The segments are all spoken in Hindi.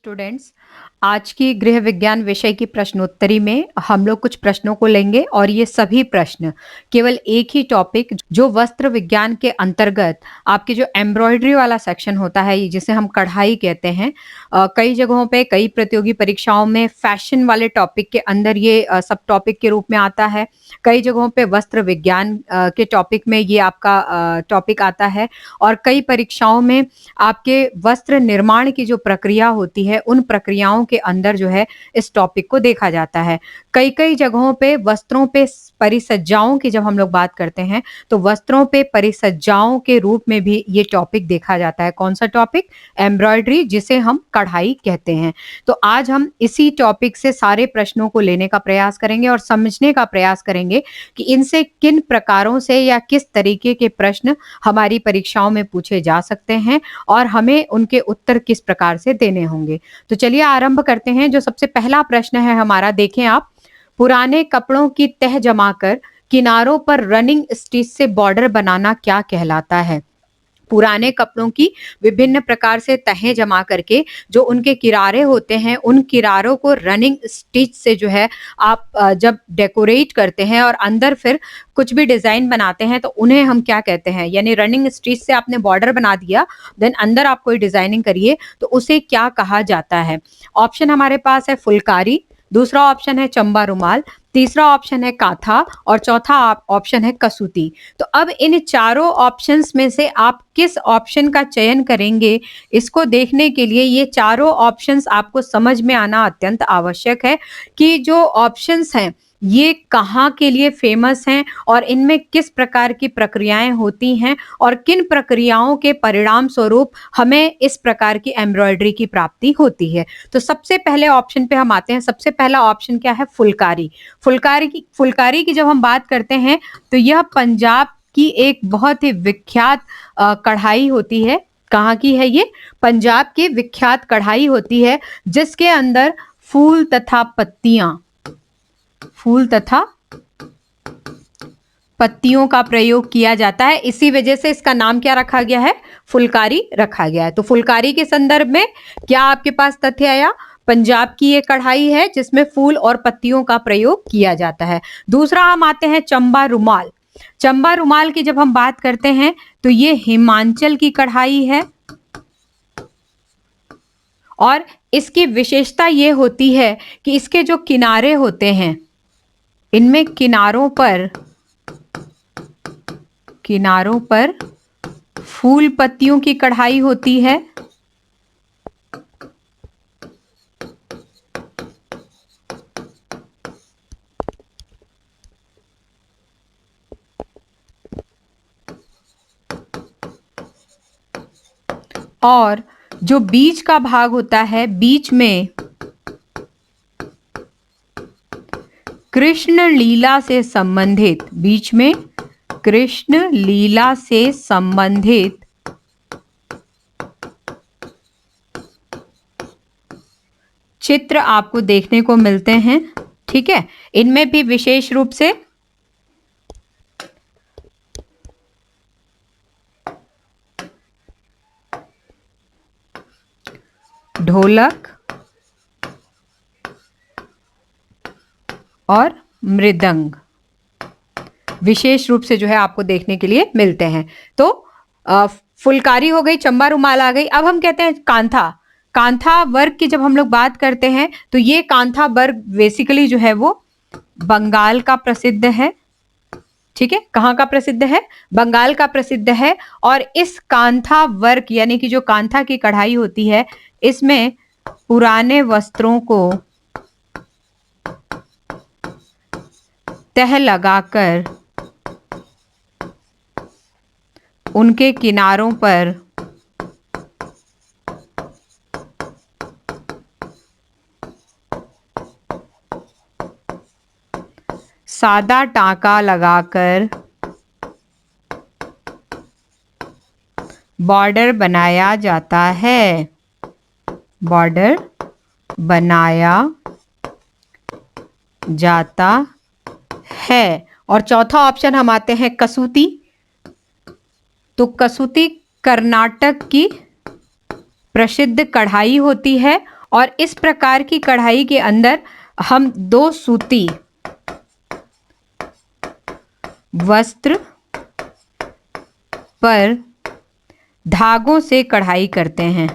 स्टूडेंट्स, आज की गृह विज्ञान विषय की प्रश्नोत्तरी में हम लोग कुछ प्रश्नों को लेंगे और ये सभी प्रश्न केवल एक ही टॉपिक जो वस्त्र विज्ञान के अंतर्गत आपके जो एम्ब्रॉयडरी वाला सेक्शन होता है जिसे हम कढ़ाई कहते हैं। कई जगहों पे कई प्रतियोगी परीक्षाओं में फैशन वाले टॉपिक के अंदर ये सब टॉपिक के रूप में आता है। कई जगहों पे वस्त्र विज्ञान के टॉपिक में ये आपका टॉपिक आता है और कई परीक्षाओं में आपके वस्त्र निर्माण की जो प्रक्रिया होती है उन प्रक्रियाओं के अंदर जो है इस टॉपिक को देखा जाता है। कई कई जगहों पे वस्त्रों पे परिसज्जाओं की जब हम लोग बात करते हैं तो वस्त्रों पे परिसज्जाओं के रूप में भी ये टॉपिक देखा जाता है। कौन सा टॉपिक? एम्ब्रॉयडरी, जिसे हम कढ़ाई कहते हैं। तो आज हम इसी टॉपिक से सारे प्रश्नों को लेने का प्रयास करेंगे और समझने का प्रयास करेंगे कि इनसे किन प्रकारों से या किस तरीके के प्रश्न हमारी परीक्षाओं में पूछे जा सकते हैं और हमें उनके उत्तर किस प्रकार से देने होंगे। तो चलिए आरंभ करते हैं। जो सबसे पहला प्रश्न है हमारा, देखें आप। पुराने कपड़ों की तह जमाकर किनारों पर रनिंग स्टिच से बॉर्डर बनाना क्या कहलाता है? पुराने कपड़ों की विभिन्न प्रकार से तहें जमा करके जो उनके किनारे होते हैं उन किनारों को रनिंग स्टिच से जो है आप जब डेकोरेट करते हैं और अंदर फिर कुछ भी डिजाइन बनाते हैं तो उन्हें हम क्या कहते हैं? यानी रनिंग स्टिच से आपने बॉर्डर बना दिया, देन अंदर आप कोई डिजाइनिंग करिए तो उसे क्या कहा जाता है? ऑप्शन हमारे पास है फुलकारी, दूसरा ऑप्शन है चंबा रुमाल, तीसरा ऑप्शन है काथा और चौथा ऑप्शन है कसूती। तो अब इन चारों ऑप्शंस में से आप किस ऑप्शन का चयन करेंगे, इसको देखने के लिए ये चारों ऑप्शंस आपको समझ में आना अत्यंत आवश्यक है कि जो ऑप्शंस हैं ये कहाँ के लिए फेमस हैं और इनमें किस प्रकार की प्रक्रियाएं होती हैं और किन प्रक्रियाओं के परिणाम स्वरूप हमें इस प्रकार की एम्ब्रॉयडरी की प्राप्ति होती है। तो सबसे पहले ऑप्शन पे हम आते हैं। सबसे पहला ऑप्शन क्या है? फुलकारी। फुलकारी की जब हम बात करते हैं तो यह पंजाब की एक बहुत ही विख्यात कढ़ाई होती है। कहाँ की है ये? पंजाब की विख्यात कढ़ाई होती है जिसके अंदर फूल तथा पत्तियों का प्रयोग किया जाता है। इसी वजह से इसका नाम क्या रखा गया है? फुलकारी रखा गया है। तो फुलकारी के संदर्भ में क्या आपके पास तथ्य आया? पंजाब की ये कढ़ाई है जिसमें फूल और पत्तियों का प्रयोग किया जाता है। दूसरा हम आते हैं चंबा रुमाल। चंबा रुमाल की जब हम बात करते हैं तो ये हिमाचल की कढ़ाई है और इसकी विशेषता ये होती है कि इसके जो किनारे होते हैं इनमें किनारों पर फूल पत्तियों की कढ़ाई होती है और जो बीच का भाग होता है बीच में कृष्ण लीला से संबंधित चित्र आपको देखने को मिलते हैं। ठीक है, इनमें भी विशेष रूप से ढोलक और मृदंग विशेष रूप से जो है आपको देखने के लिए मिलते हैं। तो फुलकारी हो गई, चंबा रुमाल आ गई। अब हम कहते हैं कांथा वर्ग की जब हम लोग बात करते हैं तो ये कांथा वर्ग बेसिकली जो है वो बंगाल का प्रसिद्ध है। ठीक है, कहाँ का प्रसिद्ध है? बंगाल का प्रसिद्ध है। और इस कांथा वर्क यानी कि जो कांथा की कढ़ाई होती है इसमें पुराने वस्त्रों को तह लगाकर उनके किनारों पर सादा टांका लगाकर बॉर्डर बनाया जाता है। और चौथा ऑप्शन हम आते हैं कसूती। तो कसूती कर्नाटक की प्रसिद्ध कढ़ाई होती है और इस प्रकार की कढ़ाई के अंदर हम 2 सूती वस्त्र पर धागों से कढ़ाई करते हैं।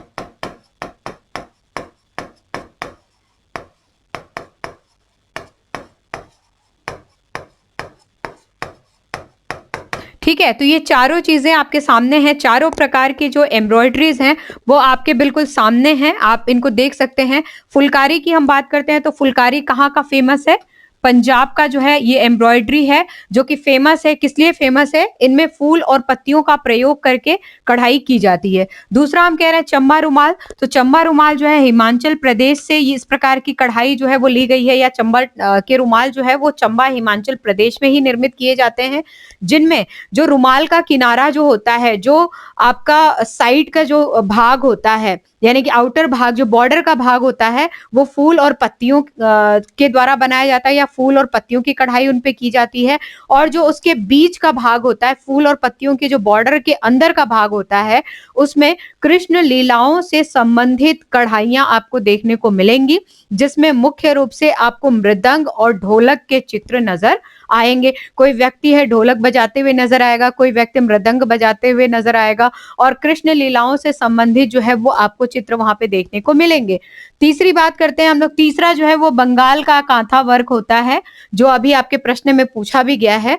ठीक है, तो ये चारों चीजें आपके सामने हैं। चारों प्रकार की जो एम्ब्रॉयडरीज हैं वो आपके बिल्कुल सामने हैं, आप इनको देख सकते हैं। फुलकारी की हम बात करते हैं तो फुलकारी कहाँ का फेमस है? पंजाब का जो है ये एम्ब्रॉयडरी है जो कि फेमस है। किस लिए फेमस है? इनमें फूल और पत्तियों का प्रयोग करके कढ़ाई की जाती है। दूसरा हम कह रहे हैं चंबा रुमाल, तो चंबा रुमाल जो है हिमाचल प्रदेश से इस प्रकार की कढ़ाई जो है वो ली गई है, या चंबा के रुमाल जो है वो चंबा हिमाचल प्रदेश में ही निर्मित किए जाते हैं, जिनमें जो रुमाल का किनारा जो होता है, जो आपका साइड का जो भाग होता है, यानी कि आउटर भाग, जो बॉर्डर का भाग होता है, वो फूल और पत्तियों के द्वारा बनाया जाता है, या फूल और पत्तियों की कढ़ाई उन पे की जाती है। और जो उसके बीच का भाग होता है, फूल और पत्तियों के जो बॉर्डर के अंदर का भाग होता है, उसमें कृष्ण लीलाओं से संबंधित कढ़ाइयां आपको देखने को मिलेंगी, जिसमें मुख्य रूप से आपको मृदंग और ढोलक के चित्र नजर आएंगे। कोई व्यक्ति है ढोलक बजाते हुए नजर आएगा, कोई व्यक्ति मृदंग बजाते हुए नजर आएगा, और कृष्ण लीलाओं से संबंधित जो है वो आपको चित्र वहां पे देखने को मिलेंगे। तीसरी बात करते हैं हम लोग। तीसरा जो है वो बंगाल का कांथा वर्क होता है, जो अभी आपके प्रश्न में पूछा भी गया है।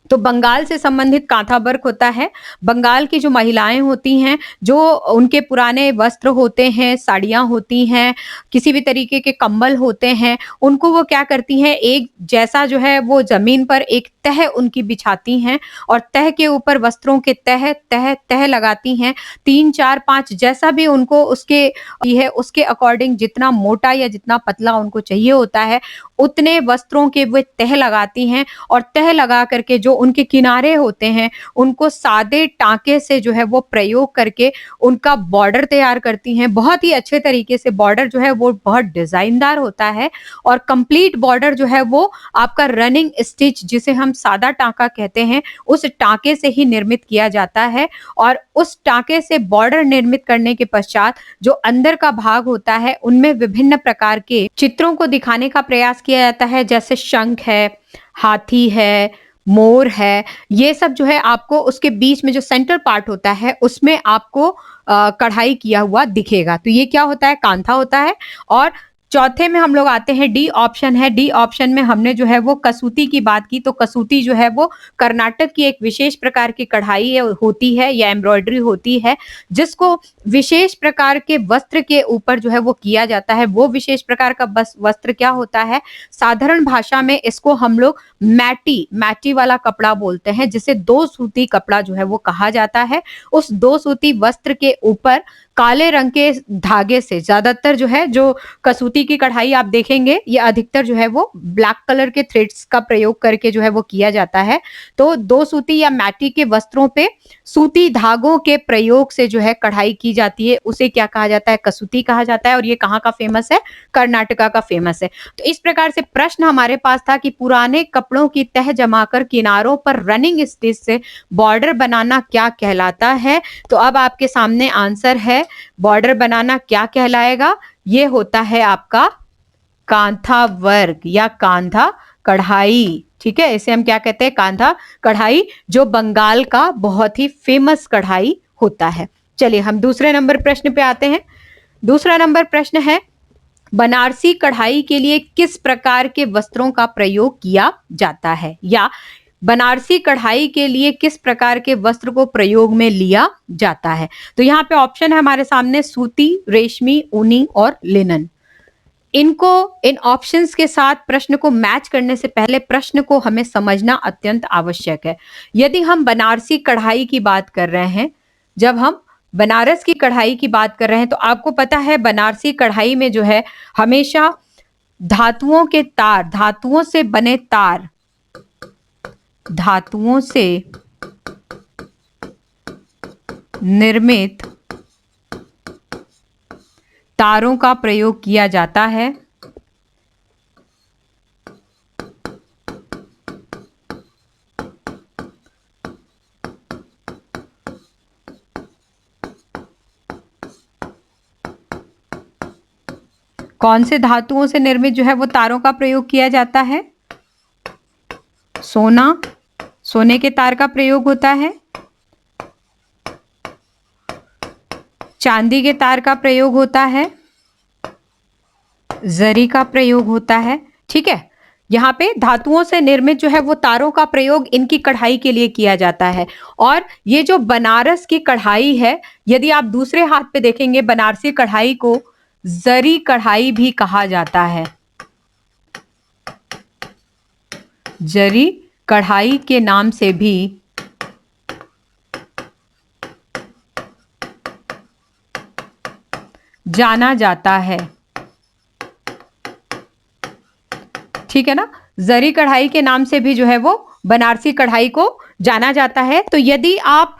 तो बंगाल से संबंधित कांथा वर्क होता है। बंगाल की जो महिलाएं होती हैं, जो उनके पुराने वस्त्र होते हैं, साड़ियां होती हैं, किसी भी तरीके के कंबल होते हैं, उनको वो क्या करती हैं, एक जैसा जो है वो जमीन पर एक तह उनकी बिछाती हैं, और तह के ऊपर वस्त्रों के तह तह तह लगाती हैं। 3 4 5 जैसा भी उनको उसके है, उसके अकॉर्डिंग जितना मोटा या जितना पतला उनको चाहिए होता है, उतने वस्त्रों के वे तह लगाती हैं। और तह लगा करके जो उनके किनारे होते हैं, उनको सादे टांके से जो है वो प्रयोग करके उनका बॉर्डर तैयार करती हैं। बहुत ही अच्छे तरीके से बॉर्डर जो है वो बहुत डिजाइनदार होता है, और कंप्लीट बॉर्डर जो है वो आपका रनिंग स्टिच, जिसे हम सादा टांका कहते हैं, उस टांके से ही निर्मित किया जाता है। और उस टांके से बॉर्डर निर्मित करने के पश्चात जो अंदर का भाग होता है, उनमें विभिन्न प्रकार के चित्रों को दिखाने का प्रयास किया जाता है, जैसे शंख है, हाथी है, मोर है। ये सब जो है आपको उसके बीच में जो सेंटर पार्ट होता है, उसमें आपको कढ़ाई किया हुआ दिखेगा। तो ये क्या होता है? कांथा होता है। और चौथे में हम लोग आते हैं, डी ऑप्शन है। डी ऑप्शन में हमने जो है वो कसूती की बात की। तो कसूती जो है वो कर्नाटक की एक विशेष प्रकार की कढ़ाई होती है, या एम्ब्रॉयडरी होती है, जिसको विशेष प्रकार के वस्त्र के ऊपर जो है वो किया जाता है। वो विशेष प्रकार का वस्त्र क्या होता है? साधारण भाषा में इसको हम लोग मैटी मैटी वाला कपड़ा बोलते हैं, जिसे 2 सूती कपड़ा जो है वो कहा जाता है। उस 2 सूती वस्त्र के ऊपर काले रंग के धागे से, ज्यादातर जो है जो कसूती की कढ़ाई आप देखेंगे, ये अधिकतर जो है वो ब्लैक कलर के थ्रेड्स का प्रयोग करके जो है वो किया जाता है। तो 2 सूती या मैटी के वस्त्रों पे सूती धागों के प्रयोग से जो है कढ़ाई की जाती है, उसे क्या कहा जाता है? कसूती कहा जाता है। और ये कहाँ का फेमस है? कर्नाटका का फेमस है। तो इस प्रकार से प्रश्न हमारे पास था कि पुराने कपड़ों की तह जमाकर किनारों पर रनिंग स्टिच से बॉर्डर बनाना क्या कहलाता है? तो अब आपके सामने आंसर है, बॉर्डर बनाना क्या कहलाएगा? ये होता है आपका कांथा वर्क या कांधा कढ़ाई। ठीक है, इसे हम क्या कहते हैं? कांधा कढ़ाई, जो बंगाल का बहुत ही फेमस कढ़ाई होता है। चलिए हम दूसरे नंबर प्रश्न पे आते हैं। दूसरा नंबर प्रश्न है, बनारसी कढ़ाई के लिए किस प्रकार के वस्त्रों का प्रयोग किया जाता है, या बनारसी कढ़ाई के लिए किस प्रकार के वस्त्र को प्रयोग में लिया जाता है? तो यहाँ पे ऑप्शन है हमारे सामने, सूती, रेशमी, ऊनी और लिनन। इनको इन ऑप्शंस के साथ प्रश्न को मैच करने से पहले प्रश्न को हमें समझना अत्यंत आवश्यक है। यदि हम बनारसी कढ़ाई की बात कर रहे हैं, जब हम बनारस की कढ़ाई की बात कर रहे हैं, तो आपको पता है बनारसी कढ़ाई में जो है हमेशा धातुओं के तार, धातुओं से बने तार, धातुओं से निर्मित तारों का प्रयोग किया जाता है। कौन से धातुओं से निर्मित जो है वो तारों का प्रयोग किया जाता है? सोना, सोने के तार का प्रयोग होता है। चांदी के तार का प्रयोग होता है। जरी का प्रयोग होता है। ठीक है, यहाँ पे धातुओं से निर्मित जो है वो तारों का प्रयोग इनकी कढ़ाई के लिए किया जाता है। और ये जो बनारस की कढ़ाई है, यदि आप दूसरे हाथ पे देखेंगे, बनारसी कढ़ाई को जरी कढ़ाई भी कहा जाता है। जरी कढ़ाई के नाम से भी जाना जाता है। ठीक है ना, जरी कढ़ाई के नाम से भी जो है वो बनारसी कढ़ाई को जाना जाता है। तो यदि आप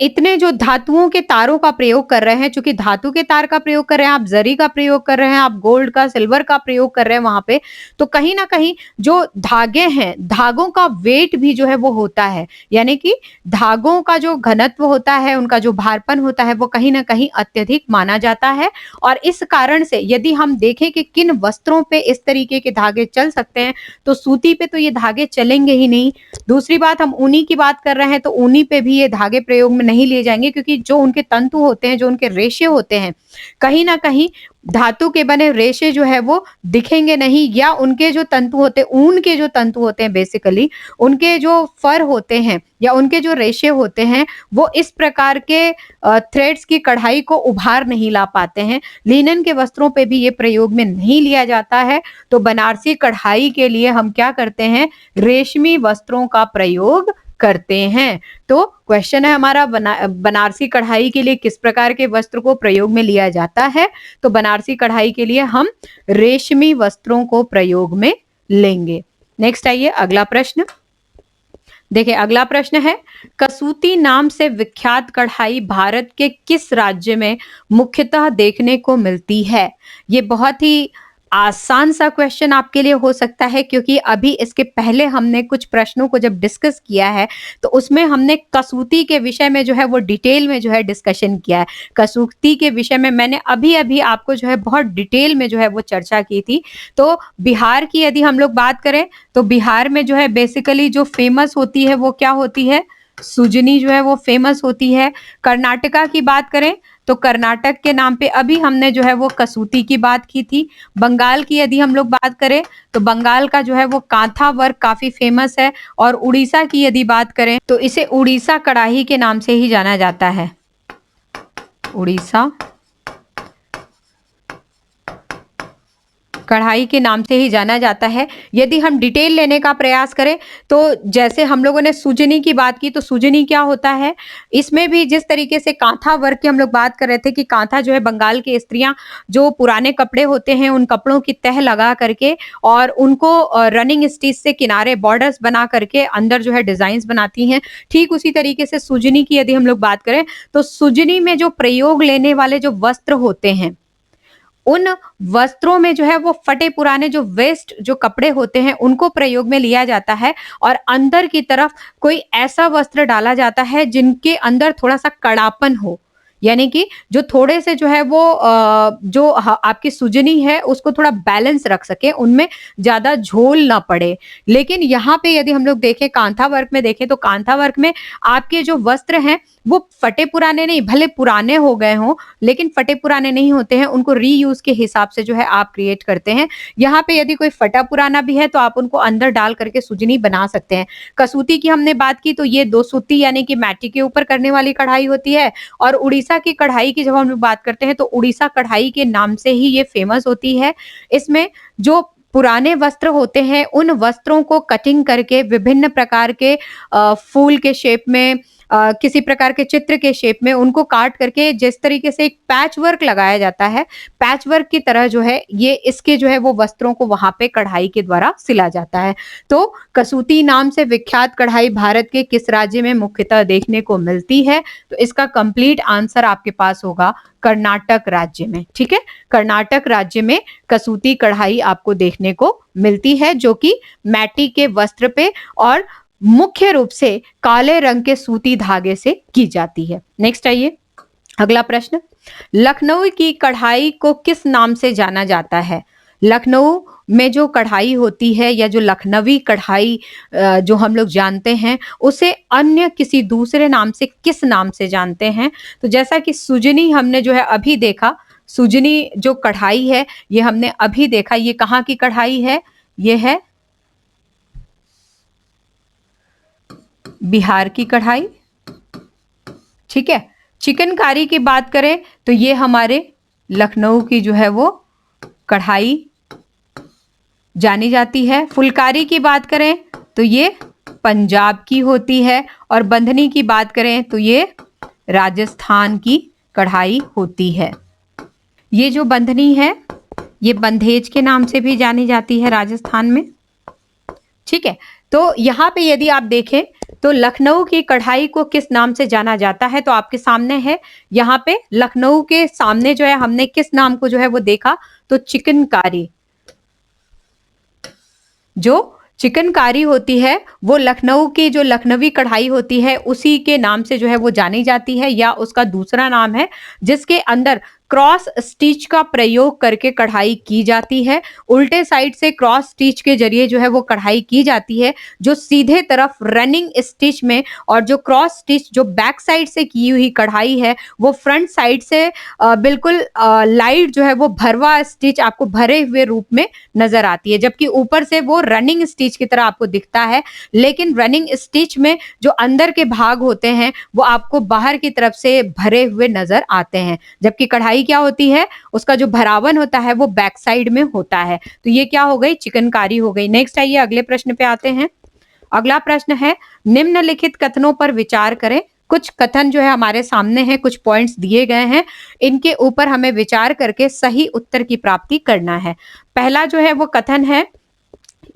इतने जो धातुओं के तारों का प्रयोग कर रहे हैं, चूंकि धातु के तार का प्रयोग कर रहे हैं, आप जरी का प्रयोग कर रहे हैं, आप गोल्ड का, सिल्वर का प्रयोग कर रहे हैं वहां पे, तो कहीं ना कहीं जो धागे हैं, धागों का वेट भी जो है वो होता है, यानी कि धागों का जो घनत्व होता है, उनका जो भारपन होता है, वो कहीं ना कहीं अत्यधिक माना जाता है। और इस कारण से यदि हम देखें कि किन वस्त्रों पे इस तरीके के धागे चल सकते हैं, तो सूती पे तो ये धागे चलेंगे ही नहीं। दूसरी बात, हम ऊनी की बात कर रहे हैं तो ऊनी पे भी ये धागे प्रयोग में नहीं लिए जाएंगे, क्योंकि जो उनके तंतु होते हैं, जो उनके रेशे होते हैं, कहीं ना कहीं धातु के बने रेशे जो है वो दिखेंगे नहीं, या उनके जो तंतु होते हैं, ऊन के जो तंतु होते हैं, बेसिकली उनके जो फर होते हैं या उनके जो रेशे होते हैं, वो इस प्रकार के थ्रेड्स की कढ़ाई को उभार नहीं ला पाते हैं। लिनन के वस्त्रों पे भी ये प्रयोग में नहीं लिया जाता है। तो बनारसी कढ़ाई के लिए हम क्या करते हैं? रेशमी वस्त्रों का प्रयोग करते हैं। तो क्वेश्चन है हमारा, बनारसी कढ़ाई के लिए किस प्रकार के वस्त्र को प्रयोग में लिया जाता है? तो बनारसी कढ़ाई के लिए हम रेशमी वस्त्रों को प्रयोग में लेंगे। नेक्स्ट आइए, अगला प्रश्न देखिए। अगला प्रश्न है, कसूती नाम से विख्यात कढ़ाई भारत के किस राज्य में मुख्यतः देखने को मिलती है? ये बहुत ही आसान सा क्वेश्चन आपके लिए हो सकता है, क्योंकि अभी इसके पहले हमने कुछ प्रश्नों को जब डिस्कस किया है तो उसमें हमने कसूती के विषय में जो है वो डिटेल में जो है डिस्कशन किया है। कसूती के विषय में मैंने अभी अभी आपको जो है बहुत डिटेल में जो है वो चर्चा की थी। तो बिहार की यदि हम लोग बात करें तो बिहार में जो है बेसिकली जो फेमस होती है वो क्या होती है? सुजनी जो है वो फेमस होती है। कर्नाटका की बात करें तो कर्नाटक के नाम पे अभी हमने जो है वो कसूती की बात की थी। बंगाल की यदि हम लोग बात करें तो बंगाल का जो है वो कांथा वर्क काफी फेमस है। और उड़ीसा की यदि बात करें तो इसे उड़ीसा कढ़ाई के नाम से ही जाना जाता है। उड़ीसा कढ़ाई के नाम से ही जाना जाता है। यदि हम डिटेल लेने का प्रयास करें तो जैसे हम लोगों ने सुजनी की बात की, तो सुजनी क्या होता है? इसमें भी जिस तरीके से कांथा वर्क की हम लोग बात कर रहे थे कि कांथा जो है बंगाल की स्त्रियां जो पुराने कपड़े होते हैं उन कपड़ों की तह लगा करके और उनको रनिंग स्टिच से किनारे बॉर्डर्स बना करके अंदर जो है डिजाइन बनाती हैं, ठीक उसी तरीके से सुजनी की यदि हम लोग बात करें तो सुजनी में जो प्रयोग लेने वाले जो वस्त्र होते हैं, उन वस्त्रों में जो है वो फटे पुराने जो वेस्ट जो कपड़े होते हैं उनको प्रयोग में लिया जाता है। और अंदर की तरफ कोई ऐसा वस्त्र डाला जाता है जिनके अंदर थोड़ा सा कड़ापन हो, यानी कि जो थोड़े से जो है वो जो आपकी सुजनी है उसको थोड़ा बैलेंस रख सके, उनमें ज्यादा झोल ना पड़े। लेकिन यहाँ पे यदि हम लोग देखें, कांथा वर्क में देखें तो कांथा वर्क में आपके जो वस्त्र हैं वो फटे पुराने नहीं, भले पुराने हो गए हों लेकिन फटे पुराने नहीं होते हैं, उनको रीयूज के हिसाब से जो है आप क्रिएट करते हैं। यहाँ पे यदि कोई फटा पुराना भी है तो आप उनको अंदर डाल करके सुजनी बना सकते हैं। कसूती की हमने बात की तो ये दो सूती यानी कि मैटी के ऊपर करने वाली कढ़ाई होती है। और उड़ीसा की कढ़ाई की जब हम लोग बात करते हैं तो उड़ीसा कढ़ाई के नाम से ही ये फेमस होती है। इसमें जो पुराने वस्त्र होते हैं उन वस्त्रों को कटिंग करके विभिन्न प्रकार के फूल के शेप में, किसी प्रकार के चित्र के शेप में उनको काट करके जिस तरीके से एक पैच वर्क लगाया जाता है, पैच वर्क की तरह जो है ये इसके जो है वो वस्त्रों को वहां पे कढ़ाई के द्वारा सिला जाता है। तो कसूती नाम से विख्यात कढ़ाई भारत के किस राज्य में मुख्यतः देखने को मिलती है? तो इसका कंप्लीट आंसर आपके पास होगा कर्नाटक राज्य में। ठीक है, कर्नाटक राज्य में कसूती कढ़ाई आपको देखने को मिलती है, जो कि मैटी के वस्त्र पे और मुख्य रूप से काले रंग के सूती धागे से की जाती है। नेक्स्ट आइए, अगला प्रश्न, लखनऊ की कढ़ाई को किस नाम से जाना जाता है? लखनऊ में जो कढ़ाई होती है या जो लखनवी कढ़ाई जो हम लोग जानते हैं, उसे अन्य किसी दूसरे नाम से किस नाम से जानते हैं? तो जैसा कि सुजनी हमने जो है अभी देखा, सुजनी जो कढ़ाई है ये हमने अभी देखा, ये कहाँ की कढ़ाई है? ये है बिहार की कढ़ाई। ठीक है। चिकनकारी की बात करें तो ये हमारे लखनऊ की जो है वो कढ़ाई जानी जाती है। फुलकारी की बात करें तो ये पंजाब की होती है, और बंधनी की बात करें तो ये राजस्थान की कढ़ाई होती है। ये जो बंधनी है ये बंधेज के नाम से भी जानी जाती है राजस्थान में। ठीक है। तो यहाँ पे यदि आप देखें तो लखनऊ की कढ़ाई को किस नाम से जाना जाता है, तो आपके सामने है, यहाँ पे लखनऊ के सामने जो है हमने किस नाम को जो है वो देखा, तो चिकनकारी। जो चिकनकारी होती है वो लखनऊ की जो लखनवी कढ़ाई होती है उसी के नाम से जो है वो जानी जाती है, या उसका दूसरा नाम है जिसके अंदर क्रॉस स्टिच का प्रयोग करके कढ़ाई की जाती है। उल्टे साइड से क्रॉस स्टिच के जरिए जो है वो कढ़ाई की जाती है, जो सीधे तरफ रनिंग स्टिच में, और जो क्रॉस स्टिच जो बैक साइड से की हुई कढ़ाई है वो फ्रंट साइड से बिल्कुल लाइट जो है वो भरवा स्टिच आपको भरे हुए रूप में नजर आती है, जबकि ऊपर से वो रनिंग स्टिच की तरह आपको दिखता है। लेकिन रनिंग स्टिच में जो अंदर के भाग होते हैं वो आपको बाहर की तरफ से भरे हुए नजर आते हैं, जबकि कढ़ाई क्या होती है, उसका जो भरावन होता है वो बैक साइड में होता है। तो ये क्या हो गई, चिकनकारी हो गई। नेक्स्ट आइए अगले प्रश्न पे आते हैं। अगला प्रश्न है, निम्नलिखित कथनों पर विचार करें। कुछ कथन जो है हमारे सामने हैं, कुछ पॉइंट्स दिए गए हैं, इनके ऊपर हमें विचार करके सही उत्तर की प्राप्ति करना है। पहला जो है वो कथन है,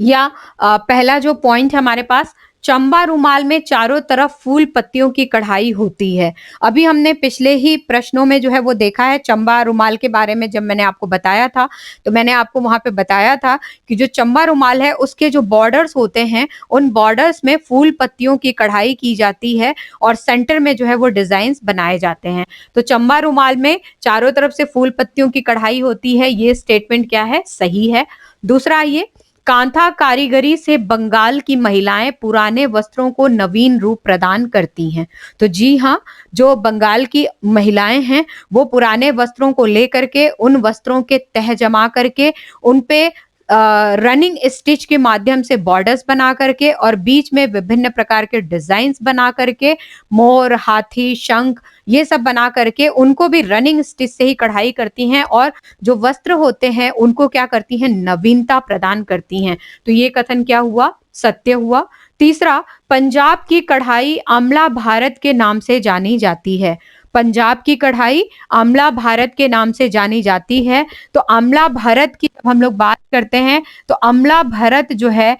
या पहला जो पॉइंट है हमारे पास, चंबा रुमाल में चारों तरफ फूल पत्तियों की कढ़ाई होती है। अभी हमने पिछले ही प्रश्नों में जो है वो देखा है चंबा रुमाल के बारे में। जब मैंने आपको बताया था तो मैंने आपको वहां पे बताया था कि जो चंबा रुमाल है उसके जो बॉर्डर्स होते हैं उन बॉर्डर्स में फूल पत्तियों की कढ़ाई की जाती है, और सेंटर में जो है वो डिजाइन बनाए जाते हैं। तो चंबा रुमाल में चारों तरफ से फूल पत्तियों की कढ़ाई होती है, ये स्टेटमेंट क्या है, सही है। दूसरा, ये कांथा कारीगरी से बंगाल की महिलाएं पुराने वस्त्रों को नवीन रूप प्रदान करती हैं। तो जी हाँ, जो बंगाल की महिलाएं हैं वो पुराने वस्त्रों को लेकर के उन वस्त्रों के तह जमा करके उन पे रनिंग स्टिच के माध्यम से बॉर्डर्स बना करके और बीच में विभिन्न प्रकार के डिजाइन्स बना करके, मोर, हाथी, शंख, ये सब बना करके उनको भी रनिंग स्टिच से ही कढ़ाई करती हैं, और जो वस्त्र होते हैं उनको क्या करती हैं, नवीनता प्रदान करती हैं। तो ये कथन क्या हुआ, सत्य हुआ। तीसरा, पंजाब की कढ़ाई आंवला भारत के नाम से जानी जाती है। पंजाब की कढ़ाई आंवला भारत के नाम से जानी जाती है। तो आंवला भारत की जब हम लोग बात करते हैं तो आंवला भारत जो है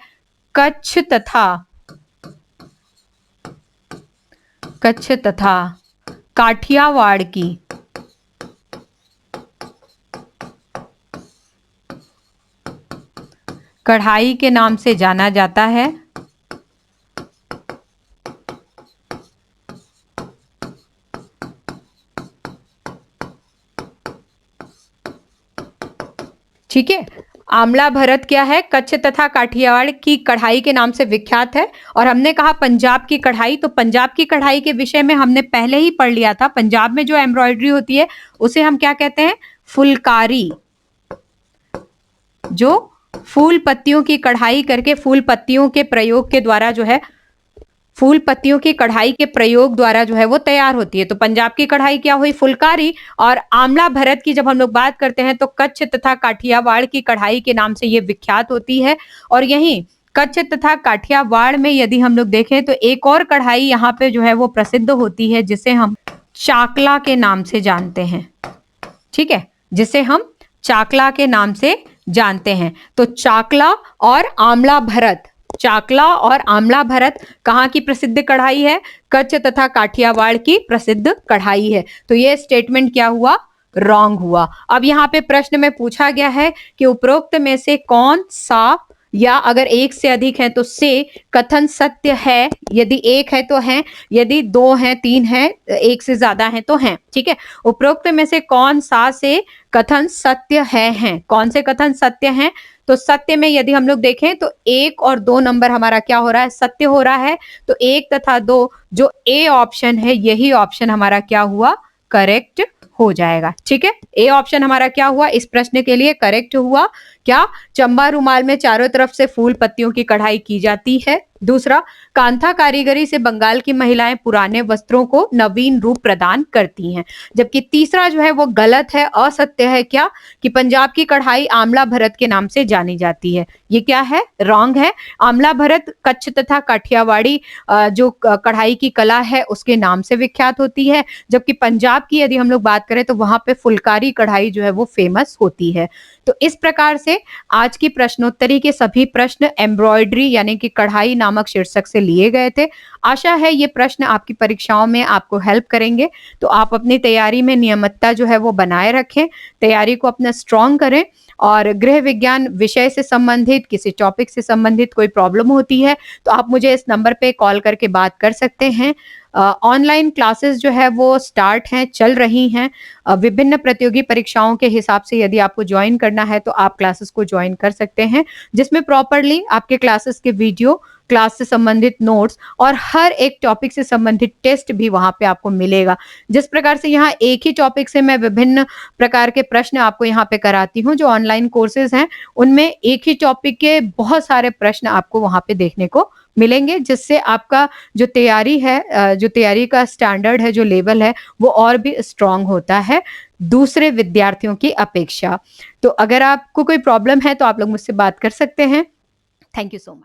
कच्छ तथा काठियावाड़ की कढ़ाई के नाम से जाना जाता है। ठीक है, आंवला भरत क्या है, कच्छ तथा काठियावाड़ की कढ़ाई के नाम से विख्यात है। और हमने कहा पंजाब की कढ़ाई, तो पंजाब की कढ़ाई के विषय में हमने पहले ही पढ़ लिया था। पंजाब में जो एम्ब्रॉयडरी होती है उसे हम क्या कहते हैं, फुलकारी। जो फूल पत्तियों की कढ़ाई करके फूल पत्तियों के प्रयोग के द्वारा जो है, फूल पत्तियों की कढ़ाई के प्रयोग द्वारा जो है वो तैयार होती है। तो पंजाब की कढ़ाई क्या हुई, फुलकारी। और आंवला भरत की जब हम लोग बात करते हैं तो कच्छ तथा काठियावाड़ की कढ़ाई के नाम से ये विख्यात होती है। और यहीं कच्छ तथा काठियावाड़ में यदि हम लोग देखें तो एक और कढ़ाई यहाँ पे जो है वो प्रसिद्ध होती है, जिसे हम चाकला के नाम से जानते हैं। ठीक है, जिसे हम चाकला के नाम से जानते हैं। तो चाकला और आंवला भरत, चाकला और आंवला भरत कहाँ की प्रसिद्ध कढ़ाई है, कच्छ तथा काठियावाड़ की प्रसिद्ध कढ़ाई है। तो ये स्टेटमेंट क्या हुआ, रॉन्ग हुआ। अब यहाँ पे प्रश्न में पूछा गया है कि उपरोक्त में से कौन सा या अगर एक से अधिक है तो से, कथन सत्य है, यदि एक है तो है, यदि दो हैं, तीन है, एक से ज्यादा है तो हैं। ठीक है, उपरोक्त में से कौन सा से कथन सत्य है? कौन से कथन सत्य हैं? तो सत्य में यदि हम लोग देखें तो 1 और 2 नंबर हमारा क्या हो रहा है? सत्य हो रहा है। तो 1 तथा 2 जो ए ऑप्शन है, यही ऑप्शन हमारा क्या हुआ? करेक्ट हो जाएगा। ठीक है, ए ऑप्शन हमारा क्या हुआ? इस प्रश्न के लिए करेक्ट हुआ। क्या? चंबा रुमाल में चारों तरफ से फूल पत्तियों की कढ़ाई की जाती है। दूसरा, कांथा कारीगरी से बंगाल की महिलाएं पुराने वस्त्रों को नवीन रूप प्रदान करती हैं। जबकि तीसरा जो है वो गलत है, असत्य है। क्या? कि पंजाब की कढ़ाई आमला भरत के नाम से जानी जाती है। ये क्या है? रॉन्ग है। आमला भरत कच्छ तथा काठियावाड़ी जो कढ़ाई की कला है उसके नाम से विख्यात होती है। जबकि पंजाब की यदि हम लोग बात करें तो वहां पे फुलकारी कढ़ाई जो है वो फेमस होती है। तो इस प्रकार से आज की प्रश्नोत्तरी के सभी प्रश्न एम्ब्रॉयडरी यानी कि कढ़ाई नामक शीर्षक से लिए गए थे। आशा है ये प्रश्न आपकी परीक्षाओं में आपको हेल्प करेंगे। तो आप अपनी तैयारी में नियमितता जो है वो बनाए रखें, तैयारी को अपना स्ट्रॉन्ग करें। और गृह विज्ञान विषय से संबंधित किसी टॉपिक से संबंधित कोई प्रॉब्लम होती है तो आप मुझे इस नंबर पे कॉल करके बात कर सकते हैं। ऑनलाइन क्लासेस जो है वो स्टार्ट हैं, चल रही हैं। विभिन्न प्रतियोगी परीक्षाओं के हिसाब से यदि आपको ज्वाइन करना है तो आप क्लासेस को ज्वाइन कर सकते हैं, जिसमें प्रॉपरली आपके क्लासेस के वीडियो, क्लास से संबंधित नोट्स और हर एक टॉपिक से संबंधित टेस्ट भी वहां पे आपको मिलेगा। जिस प्रकार से यहाँ एक ही टॉपिक से मैं विभिन्न प्रकार के प्रश्न आपको यहाँ पे कराती हूँ, जो ऑनलाइन कोर्सेज हैं उनमें एक ही टॉपिक के बहुत सारे प्रश्न आपको वहां पे देखने को मिलेंगे, जिससे आपका जो तैयारी है, जो तैयारी का स्टैंडर्ड है, जो लेवल है, वो और भी स्ट्रांग होता है दूसरे विद्यार्थियों की अपेक्षा। तो अगर आपको कोई प्रॉब्लम है तो आप लोग मुझसे बात कर सकते हैं। Thank you so much.